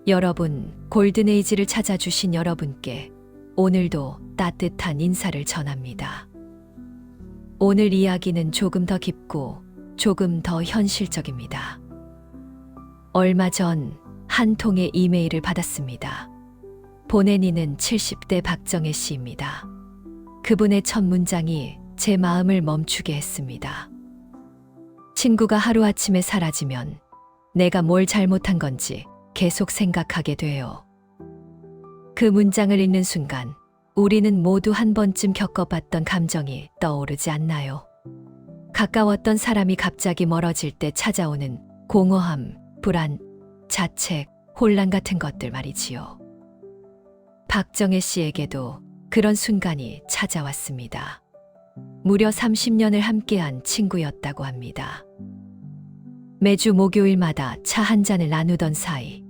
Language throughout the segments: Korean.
여러분, 골든에이지를 찾아주신 여러분께 오늘도 따뜻한 인사를 전합니다. 오늘 이야기는 조금 더 깊고 조금 더 현실적입니다. 얼마 전 한 통의 이메일을 받았습니다. 보낸 이는 70대 박정혜 씨입니다. 그분의 첫 문장이 제 마음을 멈추게 했습니다. 친구가 하루아침에 사라지면 내가 뭘 잘못한 건지 계속 생각하게 돼요. 그 문장을 읽는 순간 우리는 모두 한 번쯤 겪어봤던 감정이 떠오르지 않나요? 가까웠던 사람이 갑자기 멀어질 때 찾아오는 공허함, 불안, 자책, 혼란 같은 것들 말이지요. 박정혜 씨에게도 그런 순간이 찾아왔습니다. 무려 30년을 함께한 친구였다고 합니다. 매주 목요일마다 차 한 잔을 나누던 사이,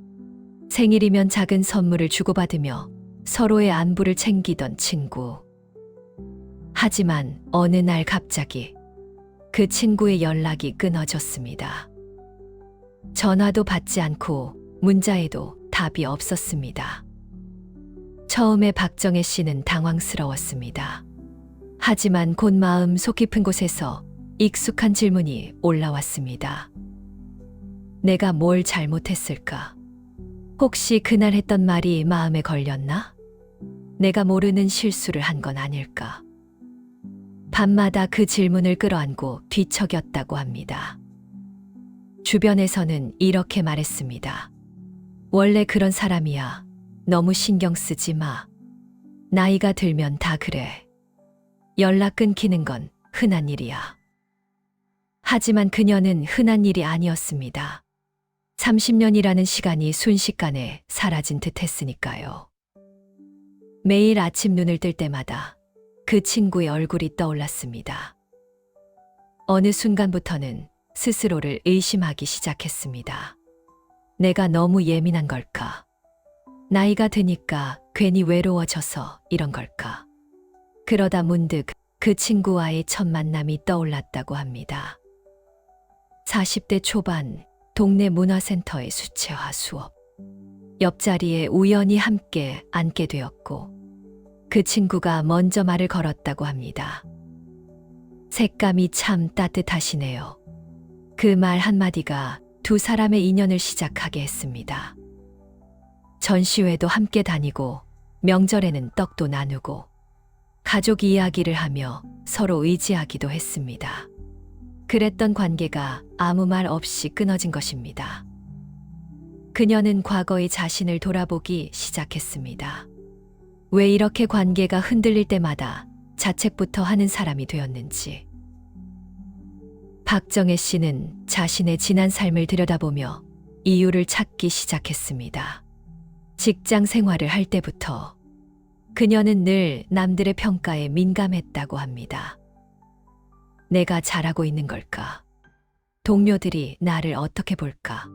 생일이면 작은 선물을 주고받으며 서로의 안부를 챙기던 친구. 하지만 어느 날 갑자기 그 친구의 연락이 끊어졌습니다. 전화도 받지 않고 문자에도 답이 없었습니다. 처음에 박정혜 씨는 당황스러웠습니다. 하지만 곧 마음 속 깊은 곳에서 익숙한 질문이 올라왔습니다. 내가 뭘 잘못했을까? 혹시 그날 했던 말이 마음에 걸렸나? 내가 모르는 실수를 한 건 아닐까? 밤마다 그 질문을 끌어안고 뒤척였다고 합니다. 주변에서는 이렇게 말했습니다. 원래 그런 사람이야. 너무 신경 쓰지 마. 나이가 들면 다 그래. 연락 끊기는 건 흔한 일이야. 하지만 그녀는 흔한 일이 아니었습니다. 30년이라는 시간이 순식간에 사라진 듯 했으니까요. 매일 아침 눈을 뜰 때마다 그 친구의 얼굴이 떠올랐습니다. 어느 순간부터는 스스로를 의심하기 시작했습니다. 내가 너무 예민한 걸까? 나이가 드니까 괜히 외로워져서 이런 걸까? 그러다 문득 그 친구와의 첫 만남이 떠올랐다고 합니다. 40대 초반 동네 문화센터의 수채화 수업. 옆자리에 우연히 함께 앉게 되었고 그 친구가 먼저 말을 걸었다고 합니다. 색감이 참 따뜻하시네요. 그 말 한마디가 두 사람의 인연을 시작하게 했습니다. 전시회도 함께 다니고 명절에는 떡도 나누고 가족 이야기를 하며 서로 의지하기도 했습니다. 그랬던 관계가 아무 말 없이 끊어진 것입니다. 그녀는 과거의 자신을 돌아보기 시작했습니다. 왜 이렇게 관계가 흔들릴 때마다 자책부터 하는 사람이 되었는지. 박정혜 씨는 자신의 지난 삶을 들여다보며 이유를 찾기 시작했습니다. 직장 생활을 할 때부터 그녀는 늘 남들의 평가에 민감했다고 합니다. 내가 잘하고 있는 걸까? 동료들이 나를 어떻게 볼까?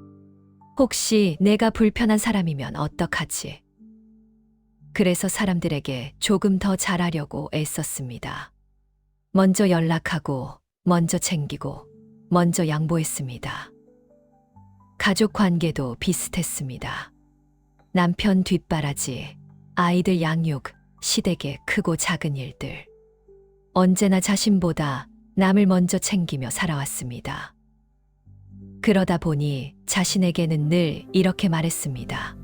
혹시 내가 불편한 사람이면 어떡하지? 그래서 사람들에게 조금 더 잘하려고 애썼습니다. 먼저 연락하고, 먼저 챙기고, 먼저 양보했습니다. 가족 관계도 비슷했습니다. 남편 뒷바라지, 아이들 양육, 시댁의 크고 작은 일들. 언제나 자신보다 남을 먼저 챙기며 살아왔습니다. 그러다 보니 자신에게는 늘 이렇게 말했습니다.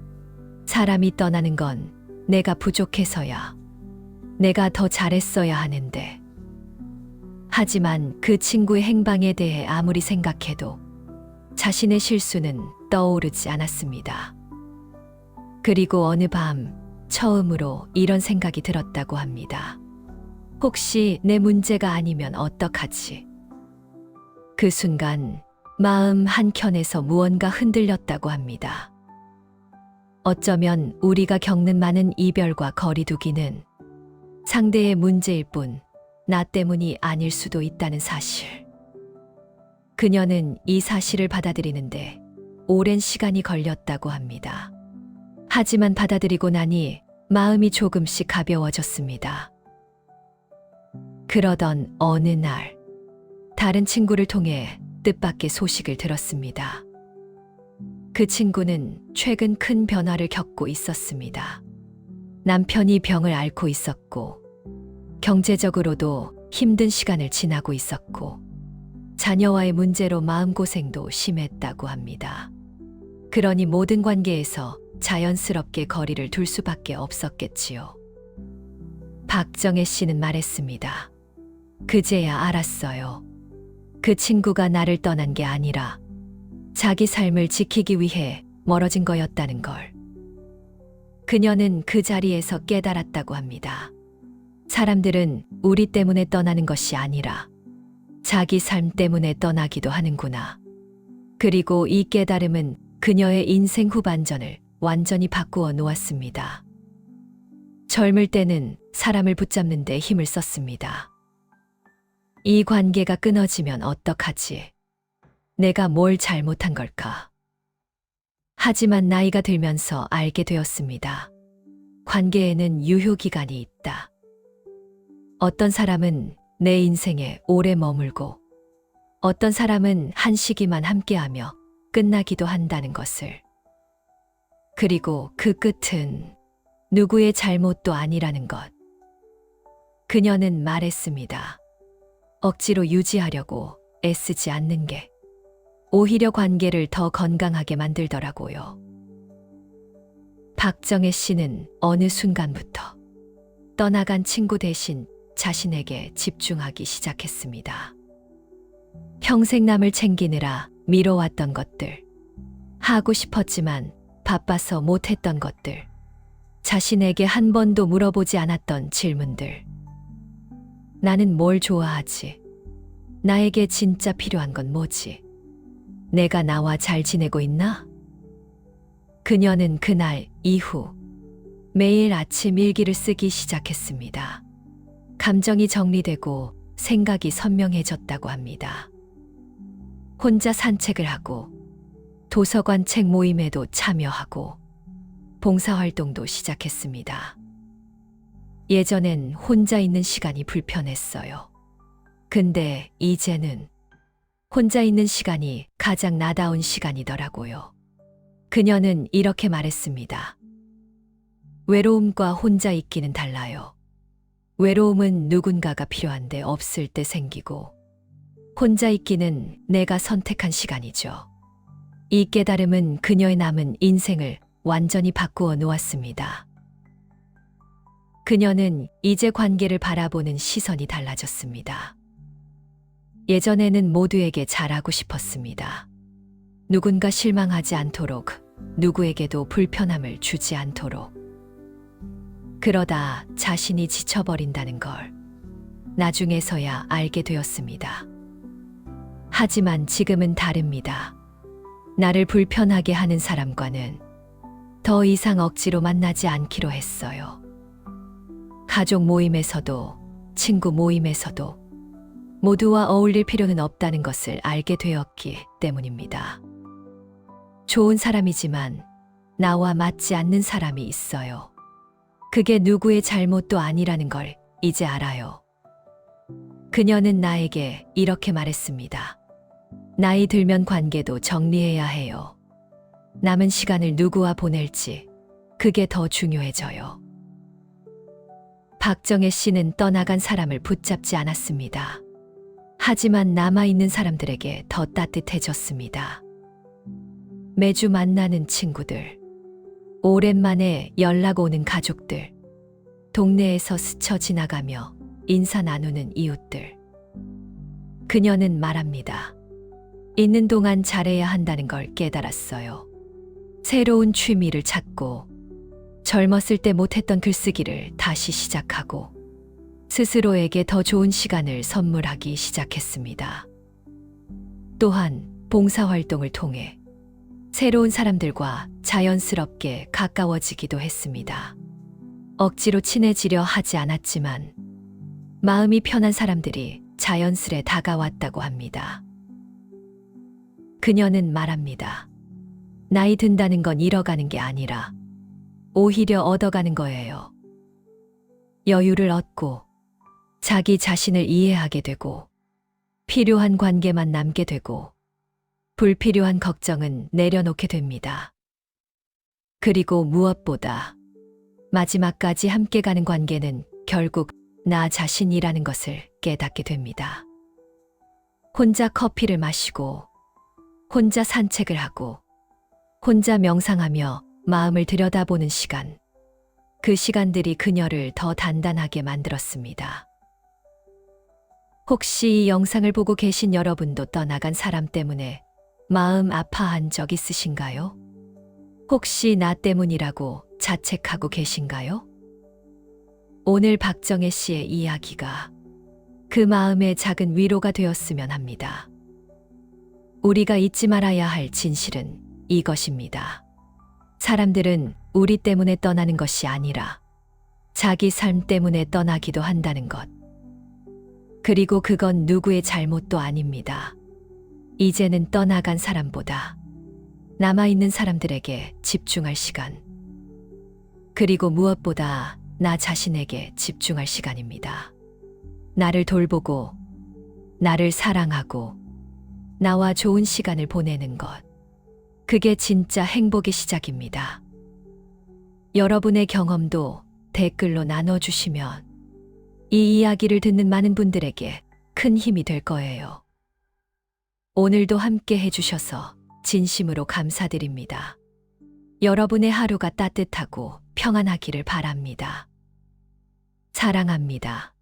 사람이 떠나는 건 내가 부족해서야. 내가 더 잘했어야 하는데. 하지만 그 친구의 행방에 대해 아무리 생각해도 자신의 실수는 떠오르지 않았습니다. 그리고 어느 밤 처음으로 이런 생각이 들었다고 합니다. 혹시 내 문제가 아니면 어떡하지? 그 순간 마음 한켠에서 무언가 흔들렸다고 합니다. 어쩌면 우리가 겪는 많은 이별과 거리두기는 상대의 문제일 뿐 나 때문이 아닐 수도 있다는 사실. 그녀는 이 사실을 받아들이는데 오랜 시간이 걸렸다고 합니다. 하지만 받아들이고 나니 마음이 조금씩 가벼워졌습니다. 그러던 어느 날, 다른 친구를 통해 뜻밖의 소식을 들었습니다. 그 친구는 최근 큰 변화를 겪고 있었습니다. 남편이 병을 앓고 있었고, 경제적으로도 힘든 시간을 지나고 있었고, 자녀와의 문제로 마음고생도 심했다고 합니다. 그러니 모든 관계에서 자연스럽게 거리를 둘 수밖에 없었겠지요. 박정혜 씨는 말했습니다. 그제야 알았어요. 그 친구가 나를 떠난 게 아니라 자기 삶을 지키기 위해 멀어진 거였다는 걸. 그녀는 그 자리에서 깨달았다고 합니다. 사람들은 우리 때문에 떠나는 것이 아니라 자기 삶 때문에 떠나기도 하는구나. 그리고 이 깨달음은 그녀의 인생 후반전을 완전히 바꾸어 놓았습니다. 젊을 때는 사람을 붙잡는 데 힘을 썼습니다. 이 관계가 끊어지면 어떡하지? 내가 뭘 잘못한 걸까? 하지만 나이가 들면서 알게 되었습니다. 관계에는 유효기간이 있다. 어떤 사람은 내 인생에 오래 머물고 어떤 사람은 한 시기만 함께하며 끝나기도 한다는 것을. 그리고 그 끝은 누구의 잘못도 아니라는 것. 그녀는 말했습니다. 억지로 유지하려고 애쓰지 않는 게 오히려 관계를 더 건강하게 만들더라고요. 박정혜 씨는 어느 순간부터 떠나간 친구 대신 자신에게 집중하기 시작했습니다. 평생 남을 챙기느라 미뤄왔던 것들, 하고 싶었지만 바빠서 못했던 것들, 자신에게 한 번도 물어보지 않았던 질문들. 나는 뭘 좋아하지? 나에게 진짜 필요한 건 뭐지? 내가 나와 잘 지내고 있나? 그녀는 그날 이후 매일 아침 일기를 쓰기 시작했습니다. 감정이 정리되고 생각이 선명해졌다고 합니다. 혼자 산책을 하고 도서관 책 모임에도 참여하고 봉사활동도 시작했습니다. 예전엔 혼자 있는 시간이 불편했어요. 근데 이제는 혼자 있는 시간이 가장 나다운 시간이더라고요. 그녀는 이렇게 말했습니다. 외로움과 혼자 있기는 달라요. 외로움은 누군가가 필요한데 없을 때 생기고, 혼자 있기는 내가 선택한 시간이죠. 이 깨달음은 그녀의 남은 인생을 완전히 바꾸어 놓았습니다. 그녀는 이제 관계를 바라보는 시선이 달라졌습니다. 예전에는 모두에게 잘하고 싶었습니다. 누군가 실망하지 않도록, 누구에게도 불편함을 주지 않도록. 그러다 자신이 지쳐버린다는 걸 나중에서야 알게 되었습니다. 하지만 지금은 다릅니다. 나를 불편하게 하는 사람과는 더 이상 억지로 만나지 않기로 했어요. 가족 모임에서도 친구 모임에서도 모두와 어울릴 필요는 없다는 것을 알게 되었기 때문입니다. 좋은 사람이지만 나와 맞지 않는 사람이 있어요. 그게 누구의 잘못도 아니라는 걸 이제 알아요. 그녀는 나에게 이렇게 말했습니다. 나이 들면 관계도 정리해야 해요. 남은 시간을 누구와 보낼지 그게 더 중요해져요. 박정혜 씨는 떠나간 사람을 붙잡지 않았습니다. 하지만 남아있는 사람들에게 더 따뜻해졌습니다. 매주 만나는 친구들, 오랜만에 연락 오는 가족들, 동네에서 스쳐 지나가며 인사 나누는 이웃들. 그녀는 말합니다. 있는 동안 잘해야 한다는 걸 깨달았어요. 새로운 취미를 찾고, 젊었을 때 못했던 글쓰기를 다시 시작하고, 스스로에게 더 좋은 시간을 선물하기 시작했습니다. 또한 봉사활동을 통해 새로운 사람들과 자연스럽게 가까워지기도 했습니다. 억지로 친해지려 하지 않았지만 마음이 편한 사람들이 자연스레 다가왔다고 합니다. 그녀는 말합니다. 나이 든다는 건 잃어가는 게 아니라 오히려 얻어가는 거예요. 여유를 얻고 자기 자신을 이해하게 되고 필요한 관계만 남게 되고 불필요한 걱정은 내려놓게 됩니다. 그리고 무엇보다 마지막까지 함께 가는 관계는 결국 나 자신이라는 것을 깨닫게 됩니다. 혼자 커피를 마시고, 혼자 산책을 하고, 혼자 명상하며 마음을 들여다보는 시간. 그 시간들이 그녀를 더 단단하게 만들었습니다. 혹시 이 영상을 보고 계신 여러분도 떠나간 사람 때문에 마음 아파한 적 있으신가요? 혹시 나 때문이라고 자책하고 계신가요? 오늘 박정혜 씨의 이야기가 그 마음의 작은 위로가 되었으면 합니다. 우리가 잊지 말아야 할 진실은 이것입니다. 사람들은 우리 때문에 떠나는 것이 아니라 자기 삶 때문에 떠나기도 한다는 것. 그리고 그건 누구의 잘못도 아닙니다. 이제는 떠나간 사람보다 남아있는 사람들에게 집중할 시간. 그리고 무엇보다 나 자신에게 집중할 시간입니다. 나를 돌보고, 나를 사랑하고, 나와 좋은 시간을 보내는 것. 그게 진짜 행복의 시작입니다. 여러분의 경험도 댓글로 나눠주시면 이 이야기를 듣는 많은 분들에게 큰 힘이 될 거예요. 오늘도 함께 해주셔서 진심으로 감사드립니다. 여러분의 하루가 따뜻하고 평안하기를 바랍니다. 사랑합니다.